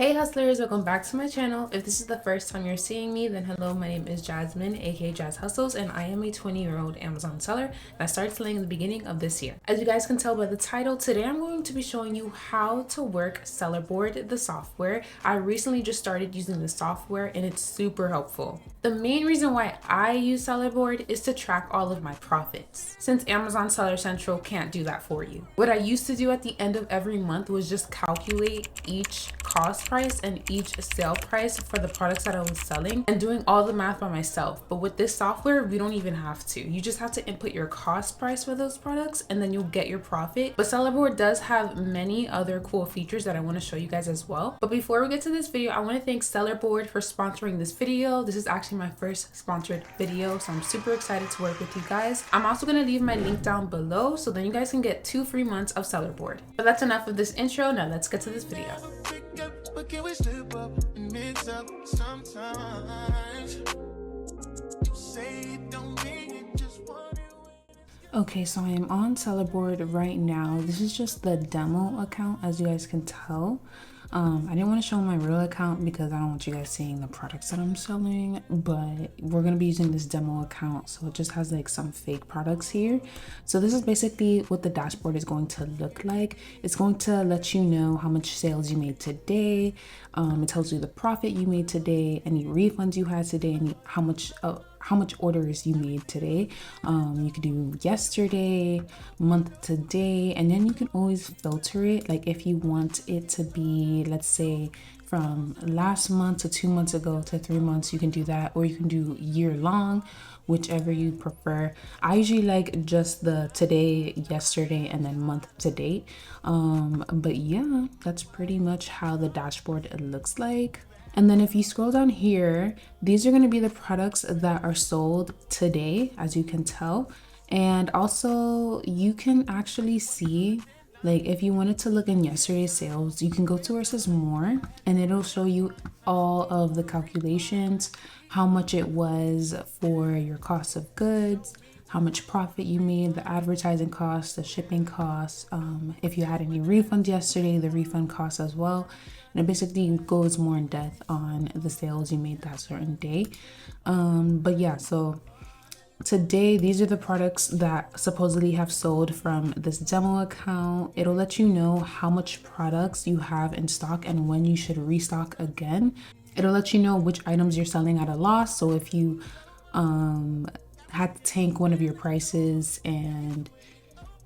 Hey hustlers, welcome back to my channel. If this is the first time you're seeing me, then hello, my name is Jasmine, aka Jazz Hustles, and I am a 20-year-old Amazon seller, and I started selling in the beginning of this year. As you guys can tell by the title, today I'm going to be showing you how to work Sellerboard, the software. I recently just started using the software and it's super helpful. The main reason why I use Sellerboard is to track all of my profits, since Amazon Seller Central can't do that for you. What I used to do at the end of every month was just calculate each cost price and each sale price for the products that I was selling and doing all the math by myself. But with this software, we don't even have to. You just have to input your cost price for those products and then you'll get your profit. But Sellerboard does have many other cool features that I want to show you guys as well. But before we get to this video, I want to thank Sellerboard for sponsoring this video. This is actually my first sponsored video, so I'm super excited to work with you guys. I'm also going to leave my link down below so then you guys can get 2 free months of Sellerboard. But that's enough of this intro. Now let's get to this video. But can we slip up and mix up sometimes? You say it don't mean it, just want it. Okay, so I am on Sellerboard right now. This is just the demo account, as you guys can tell. I didn't want to show my real account because I don't want you guys seeing the products that I'm selling, but we're going to be using this demo account, so it just has like some fake products here. So this is basically what the dashboard is going to look like. It's going to let you know how much sales you made today. It tells you the profit you made today, any refunds you had today, and how much orders you made today. You could do yesterday, month to day, and then you can always filter it. Like if you want it to be, let's say, from last month to 2 months ago to 3 months, you can do that, or you can do year long, whichever you prefer. I usually like just the today, yesterday, and then month to date. But yeah, that's pretty much how the dashboard looks like. And then if you scroll down here, these are going to be the products that are sold today, as you can tell. And also you can actually see, like if you wanted to look in yesterday's sales, you can go to where it says more and it'll show you all of the calculations, how much it was for your cost of goods, how much profit you made, the advertising costs, the shipping costs, if you had any refunds yesterday, the refund costs as well. And it basically goes more in depth on the sales you made that certain day. But yeah, so today, these are the products that supposedly have sold from this demo account. It'll let you know how much products you have in stock and when you should restock again. It'll let you know which items you're selling at a loss. So if you had to tank one of your prices and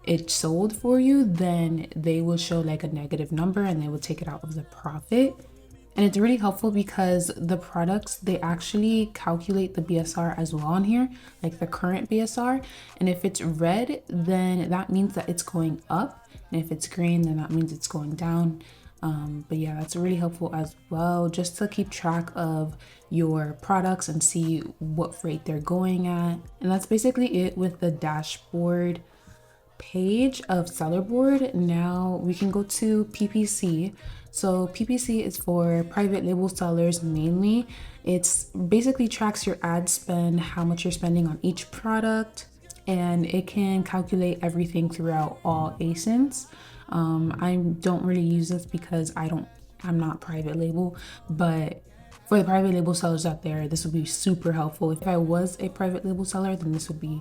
it sold for you, then they will show like a negative number and they will take it out of the profit. And it's really helpful because the products, they actually calculate the BSR as well on here, like the current BSR. And if it's red, then that means that it's going up. And if it's green, then that means it's going down. But yeah, that's really helpful as well, just to keep track of your products and see what rate they're going at. And that's basically it with the dashboard page of Sellerboard. Now we can go to PPC. So PPC is for private label sellers mainly. It's basically tracks your ad spend, how much you're spending on each product, and it can calculate everything throughout all ASINs. I don't really use this because I'm not private label, but for the private label sellers out there, this would be super helpful. If I was a private label seller, then this would be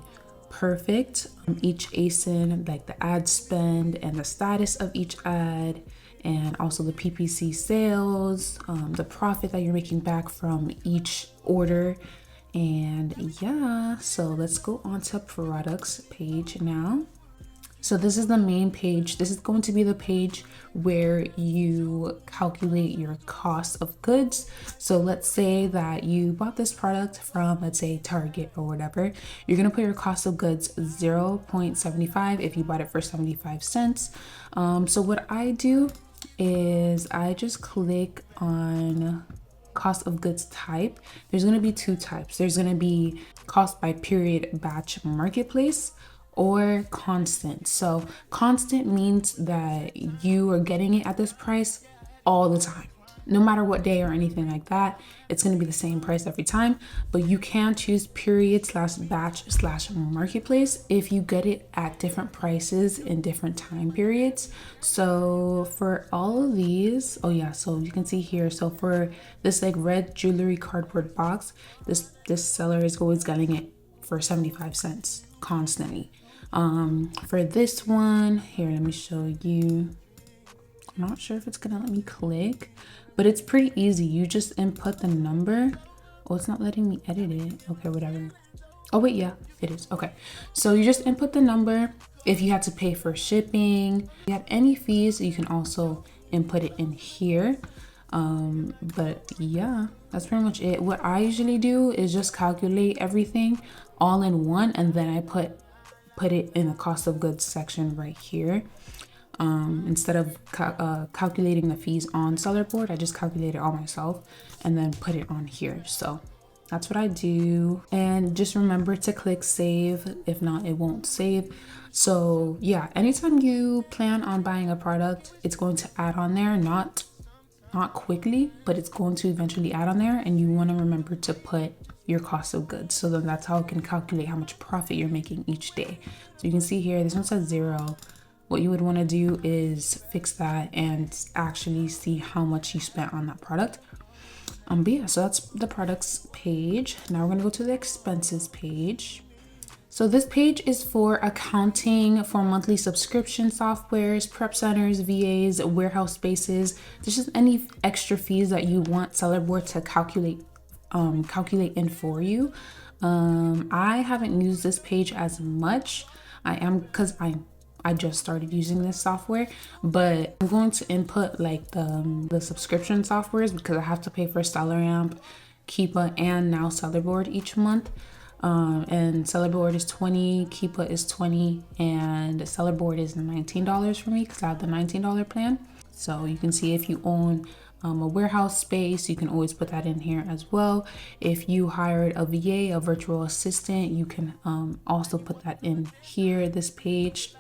perfect. Each ASIN, like the ad spend and the status of each ad, and also the PPC sales, the profit that you're making back from each order. And yeah, so let's go on to products page now. So this is the main page. This is going to be the page where you calculate your cost of goods. So let's say that you bought this product from, let's say, Target or whatever. You're going to put your cost of goods 0.75 if you bought it for 75 cents. So what I do is I just click on cost of goods type. There's going to be 2 types. There's going to be cost by period batch marketplace or constant. So constant means that you are getting it at this price all the time. no matter what day or anything like that, it's going to be the same price every time. But you can choose period slash batch slash marketplace if you get it at different prices in different time periods. So for all of these, oh yeah, so you can see here, so for this like red jewelry cardboard box, this seller is always getting it for 75 cents constantly. For this one here, let me show you. I'm not sure if it's gonna let me click, but it's pretty easy. You just input the number. Oh, it's not letting me edit it. Okay, whatever. Oh wait, yeah, it is. Okay, so you just input the number. If you had to pay for shipping, if you have any fees, you can also input it in here. But yeah, that's pretty much it. What I usually do is just calculate everything all in one, and then I put it in the cost of goods section right here. Instead of calculating the fees on seller board, I just calculate it all myself and then put it on here. So that's what I do. And just remember to click save. If not, it won't save. So yeah, anytime you plan on buying a product, it's going to add on there, not quickly, but it's going to eventually add on there, and you want to remember to put your cost of goods. So then that's how it can calculate how much profit you're making each day. So you can see here, this one says 0. What you would want to do is fix that and actually see how much you spent on that product. But yeah, so that's the products page. Now we're gonna go to the expenses page. So this page is for accounting for monthly subscription softwares, prep centers, VAs, warehouse spaces. There's just any extra fees that you want Sellerboard to calculate in for you. I haven't used this page as much. Because I just started using this software, but I'm going to input like the subscription softwares because I have to pay for SellerAmp, Keepa, and now Sellerboard each month. And Sellerboard is $20, Keepa is $20, and Sellerboard is $19 for me because I have the $19 plan. So you can see if you own a warehouse space, you can always put that in here as well. If you hired a VA, a virtual assistant, you can also put that in here, this page.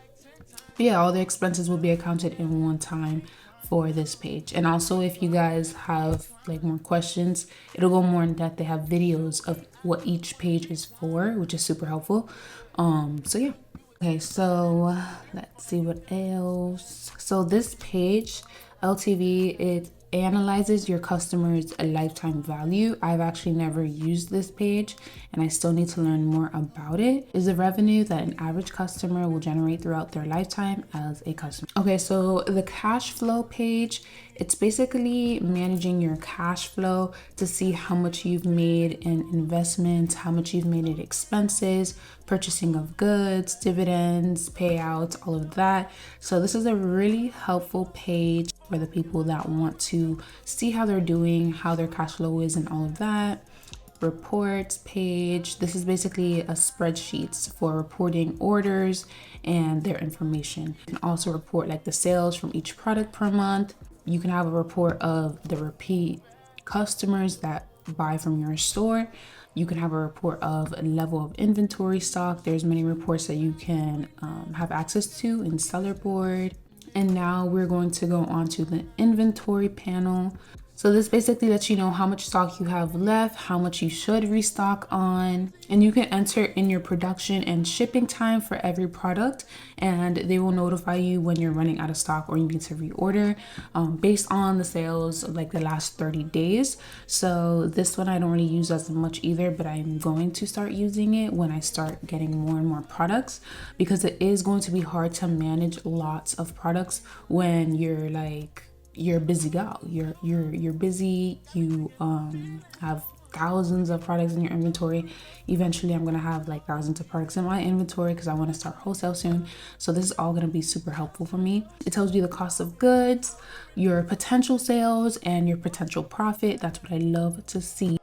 But yeah, all the expenses will be accounted in one time for this page. And also, if you guys have like more questions, it'll go more in depth. They have videos of what each page is for, which is super helpful. So yeah. Okay, so let's see what else. So this page, LTV, it analyzes your customer's lifetime value. I've actually never used this page and I still need to learn more about it. Is the revenue that an average customer will generate throughout their lifetime as a customer. Okay, so the cash flow page, it's basically managing your cash flow to see how much you've made in investments, how much you've made in expenses, purchasing of goods, dividends, payouts, all of that. So this is a really helpful page for the people that want to see how they're doing, how their cash flow is, and all of that. Reports page, this is basically a spreadsheet for reporting orders and their information. You can also report like the sales from each product per month. You can have a report of the repeat customers that buy from your store. You can have a report of a level of inventory stock. There's many reports that you can have access to in Sellerboard. And now we're going to go on to the inventory panel. So this basically lets you know how much stock you have left, how much you should restock on, and you can enter in your production and shipping time for every product, and they will notify you when you're running out of stock or you need to reorder based on the sales of like the last 30 days. So this one I don't really use as much either, but I'm going to start using it when I start getting more and more products, because it is going to be hard to manage lots of products when you're a busy gal. You're busy. You have thousands of products in your inventory. Eventually, I'm gonna have like thousands of products in my inventory because I want to start wholesale soon. So this is all gonna be super helpful for me. It tells you the cost of goods, your potential sales, and your potential profit. That's what I love to see.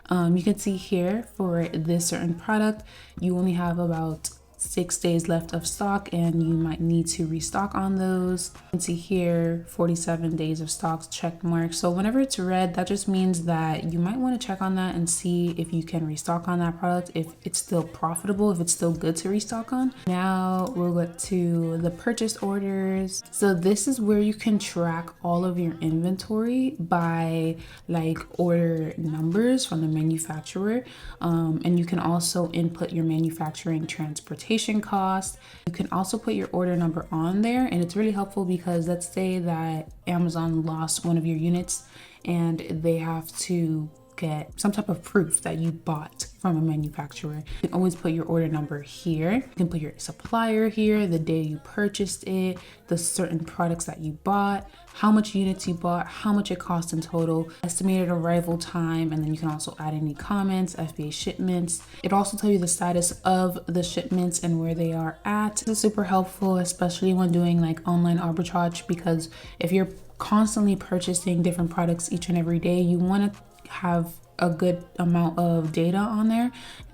You can see here for this certain product, you only have about 6 days left of stock and you might need to restock on those. You can see here 47 days of stocks check mark. So whenever it's red, that just means that you might want to check on that and see if you can restock on that product, if it's still profitable, if it's still good to restock on. Now we'll get to the purchase orders. So this is where you can track all of your inventory by like order numbers from the manufacturer, and you can also input your manufacturing transportation cost. You can also put your order number on there, and it's really helpful because let's say that Amazon lost one of your units and they have to get some type of proof that you bought from a manufacturer. You can always put your order number here. You can put your supplier here, the day you purchased it, the certain products that you bought, how much units you bought, how much it cost in total, estimated arrival time, and then you can also add any comments, FBA shipments. It also tells you the status of the shipments and where they are at. This is super helpful, especially when doing like online arbitrage, because if you're constantly purchasing different products each and every day, you want to have a good amount of data on there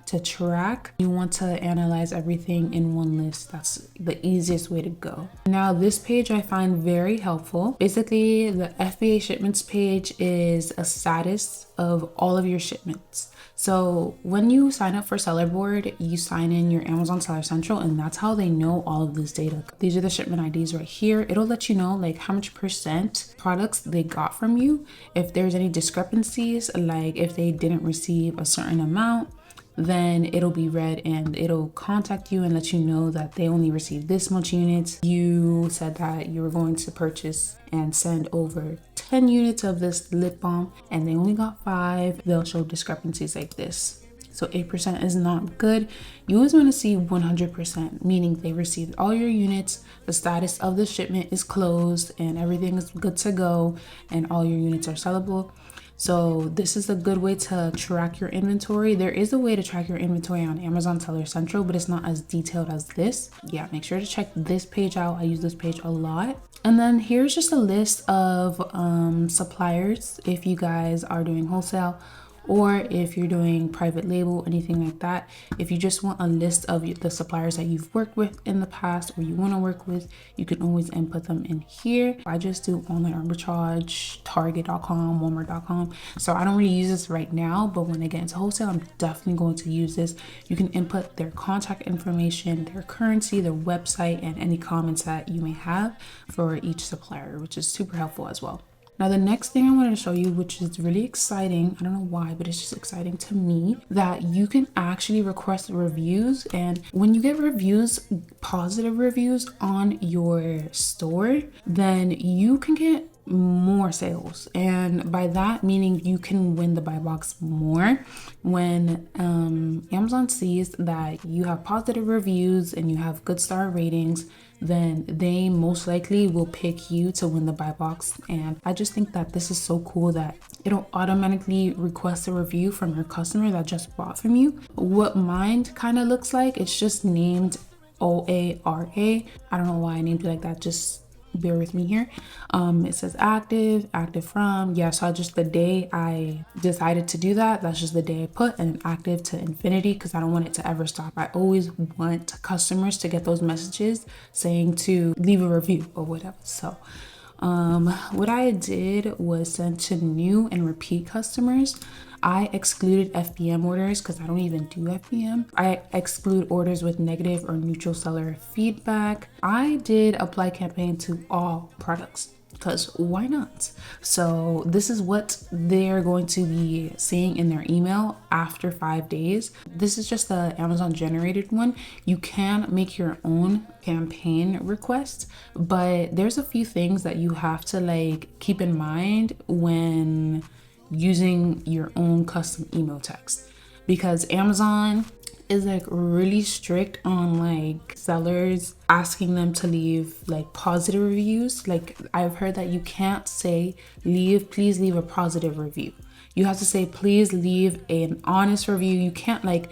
to track. You want to analyze everything in one list. That's the easiest way to go. Now this page I find very helpful. Basically the FBA shipments page is a status of all of your shipments. So when you sign up for Seller Board, you sign in your Amazon Seller Central, and that's how they know all of this data. These are the shipment IDs right here. It'll let you know like how much percent products they got from you. If there's any discrepancies, like if they didn't receive a certain amount, then it'll be red and it'll contact you and let you know that they only received this much units. You said that you were going to purchase and send over 10 units of this lip balm and they only got 5. They'll show discrepancies like this. So 8% is not good. You always want to see 100%, meaning they received all your units, the status of the shipment is closed and everything is good to go and all your units are sellable. So this is a good way to track your inventory. There is a way to track your inventory on Amazon Seller Central, but it's not as detailed as this. Yeah, make sure to check this page out. I use this page a lot. And then here's just a list of suppliers if you guys are doing wholesale, or if you're doing private label, anything like that. If you just want a list of the suppliers that you've worked with in the past or you want to work with, you can always input them in here. I just do online arbitrage, Target.com, Walmart.com. So I don't really use this right now, but when I get into wholesale, I'm definitely going to use this. You can input their contact information, their currency, their website, and any comments that you may have for each supplier, which is super helpful as well. Now, the next thing I wanted to show you, which is really exciting, I don't know why, but it's just exciting to me, that you can actually request reviews. And when you get reviews, positive reviews on your store, then you can get more sales. And by that meaning you can win the buy box more. When Amazon sees that you have positive reviews and you have good star ratings, then they most likely will pick you to win the buy box. And I just think that this is so cool that it'll automatically request a review from your customer that just bought from you. What mine kind of looks like, it's just named OARA. I don't know why I named it like that, just bear with me here. It says active from, yeah, so just the day I decided to do that, that's just the day I put, and active to infinity, because I don't want it to ever stop. I always want customers to get those messages saying to leave a review or whatever. So what I did was send to new and repeat customers. I excluded FBM orders because I don't even do FBM. I exclude orders with negative or neutral seller feedback. I did apply campaign to all products because why not? So this is what they're going to be seeing in their email after 5 days. This is just the Amazon generated one. You can make your own campaign request, but there's a few things that you have to like keep in mind when using your own custom email text, because Amazon is like really strict on like sellers asking them to leave like positive reviews. Like I've heard that you can't say please leave a positive review. You have to say please leave an honest review. You can't like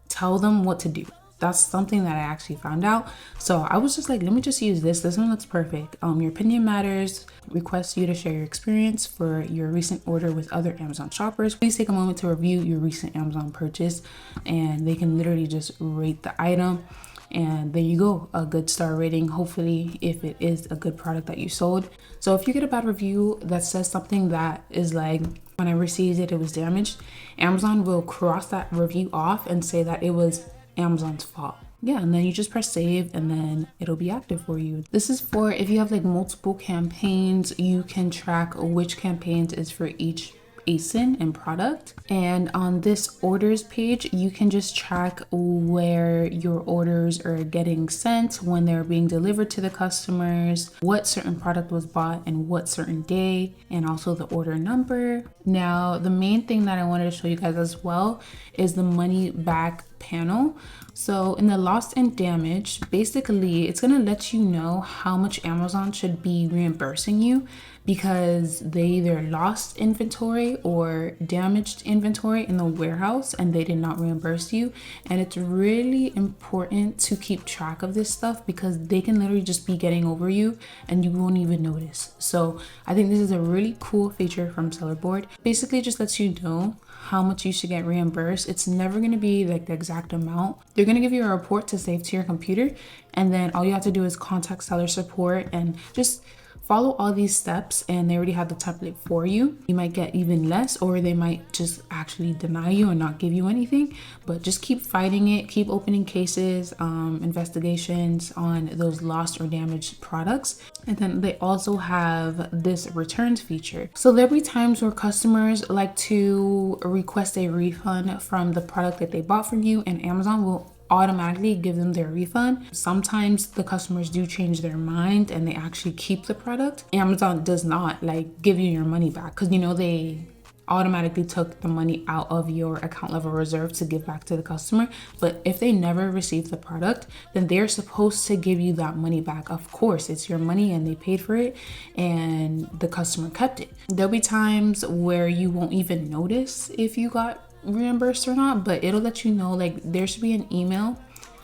tell them what to do. That's something that I actually found out. So I was just like, let me just use this. This one looks perfect. Your opinion matters. Request you to share your experience for your recent order with other Amazon shoppers. Please take a moment to review your recent Amazon purchase, and they can literally just rate the item. And there you go, a good star rating, hopefully, if it is a good product that you sold. So if you get a bad review that says something that is like, when I received it, it was damaged, Amazon will cross that review off and say that it was Amazon's fault. Yeah, and then you just press save and then it'll be active for you. This is for if you have like multiple campaigns, you can track which campaigns is for each ASIN and product. And on this orders page, you can just track where your orders are getting sent, when they're being delivered to the customers, what certain product was bought and what certain day, and also the order number. Now, the main thing that I wanted to show you guys as well is the money back panel. So in the lost and damaged, basically it's going to let you know how much Amazon should be reimbursing you, because they either lost inventory or damaged inventory in the warehouse and they did not reimburse you. And it's really important to keep track of this stuff, because they can literally just be getting over you and you won't even notice. So I think this is a really cool feature from Sellerboard. Basically just lets you know how much you should get reimbursed. It's never going to be like the exact amount. They're going to give you a report to save to your computer, and then all you have to do is contact seller support and just follow all these steps, and they already have the template for you. You might get even less, or they might just actually deny you and not give you anything, but just keep fighting it, keep opening cases, investigations on those lost or damaged products. And then they also have this returns feature. So there'll be times where customers like to request a refund from the product that they bought from you, and Amazon will automatically give them their refund. Sometimes the customers do change their mind and they actually keep the product. Amazon does not like give you your money back, because you know they automatically took the money out of your account level reserve to give back to the customer. But if they never receive the product, then they're supposed to give you that money back. Of course, it's your money and they paid for it and the customer kept it. There'll be times where you won't even notice if you got reimbursed or not, but it'll let you know, like there should be an email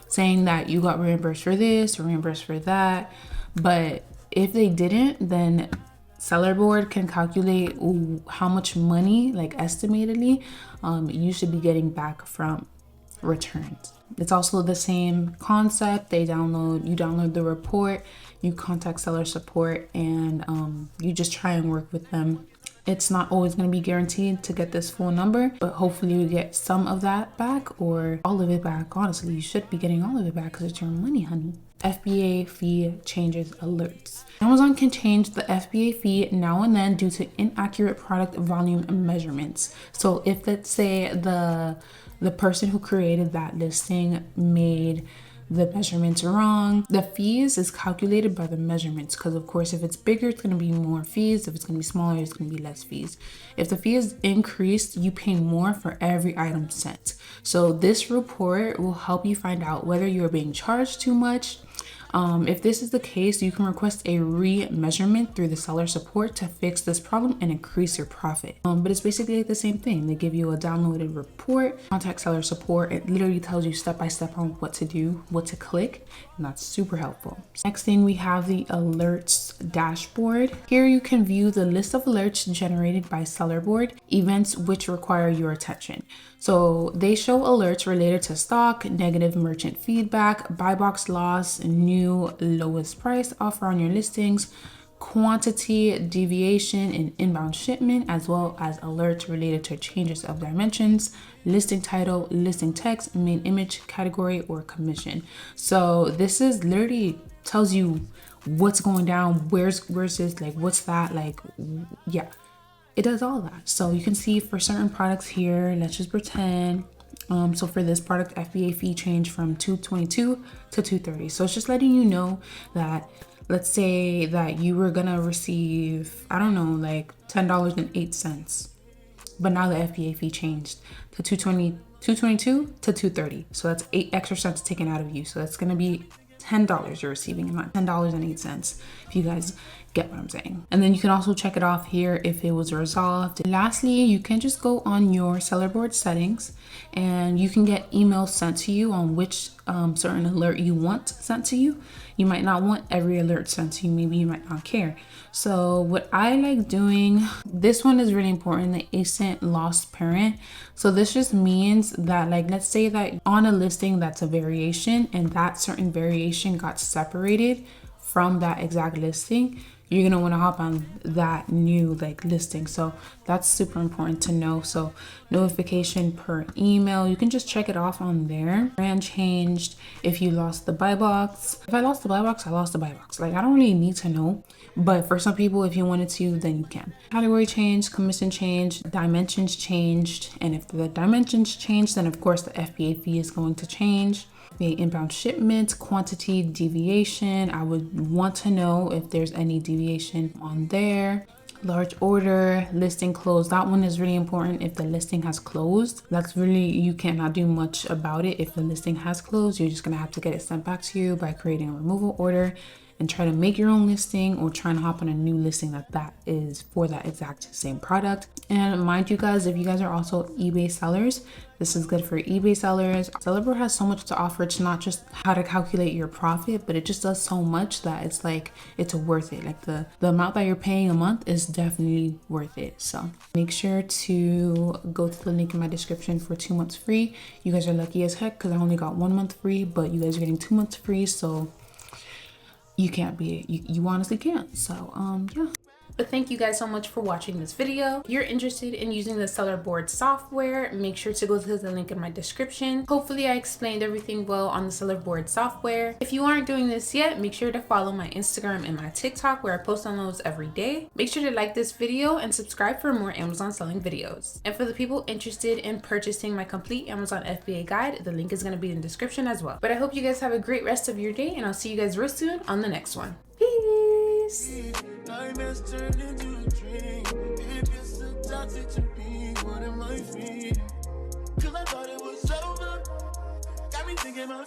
saying that you got reimbursed for this or reimbursed for that. But if they didn't, then Sellerboard can calculate how much money, like estimatedly, you should be getting back from returns. It's also the same concept. You download the report, you contact seller support, and you just try and work with them. It's not always going to be guaranteed to get this full number, but hopefully you get some of that back or all of it back. Honestly, you should be getting all of it back because it's your money, honey. FBA fee changes alerts. Amazon can change the FBA fee now and then due to inaccurate product volume measurements. So if, let's say, the person who created that listing made the measurements wrong, the fees is calculated by the measurements, because of course if it's bigger it's going to be more fees, if it's going to be smaller it's going to be less fees. If the fee is increased, you pay more for every item sent. So this report will help you find out whether you're being charged too much. If this is the case, you can request a re-measurement through the seller support to fix this problem and increase your profit. But it's basically like the same thing. They give you a downloaded report, contact seller support. It literally tells you step by step on what to do, what to click, and that's super helpful. Next thing, we have the alerts dashboard. Here you can view the list of alerts generated by Sellerboard, events which require your attention. So they show alerts related to stock, negative merchant feedback, buy box loss, new lowest price offer on your listings, quantity deviation in inbound shipment, as well as alerts related to changes of dimensions, listing title, listing text, main image, category, or commission. So this is literally tells you what's going down, where's this, like what's that, like, yeah. It does all that. So you can see for certain products here, let's just pretend. So for this product, FBA fee changed from $222 to $230. So it's just letting you know that, let's say that you were gonna receive, I don't know, like $10.08, but now the FBA fee changed to $222 to $230. So that's 8 extra cents taken out of you. So that's gonna be $10 you're receiving, and not $10.08. If you guys get what I'm saying. And then you can also check it off here if it was resolved. Lastly, you can just go on your seller board settings and you can get emails sent to you on which certain alert you want sent to you. You might not want every alert sent to you, maybe you might not care. So what I like doing, this one is really important, the ASINT lost parent. So this just means that, like, let's say that on a listing that's a variation and that certain variation got separated from that exact listing, you're gonna want to hop on that new like listing. So that's super important to know. So notification per email, you can just check it off on there. Brand changed. If you lost the buy box, if I lost the buy box, I lost the buy box. Like, I don't really need to know, but for some people, if you wanted to, then you can. Category changed, commission changed, dimensions changed, and if the dimensions change, then of course the FBA fee is going to change. The inbound shipment, quantity, deviation. I would want to know if there's any deviation on there. Large order, listing closed. That one is really important. If the listing has closed, that's really, you cannot do much about it. If the listing has closed, you're just gonna have to get it sent back to you by creating a removal order and try to make your own listing or trying to hop on a new listing that is for that exact same product. And mind you guys, if you guys are also eBay sellers, this is good for eBay sellers. Sellerboard has so much to offer. It's not just how to calculate your profit, but it just does so much that it's like, it's worth it. Like the amount that you're paying a month is definitely worth it. So make sure to go to the link in my description for 2 months free. You guys are lucky as heck because I only got 1 month free, but you guys are getting 2 months free. So you can't beat it. You honestly can't. So yeah. But thank you guys so much for watching this video. If you're interested in using the seller board software, make sure to go to the link in my description. Hopefully I explained everything well on the seller board software. If you aren't doing this yet, make sure to follow my Instagram and my TikTok where I post on those every day. Make sure to like this video and subscribe for more Amazon selling videos. And for the people interested in purchasing my complete Amazon FBA guide, the link is going to be in the description as well. But I hope you guys have a great rest of your day and I'll see you guys real soon on the next one. Peace. Time has turned into a dream. It gets so toxic to be one of my feet. Cause I thought it was over. Got me thinking my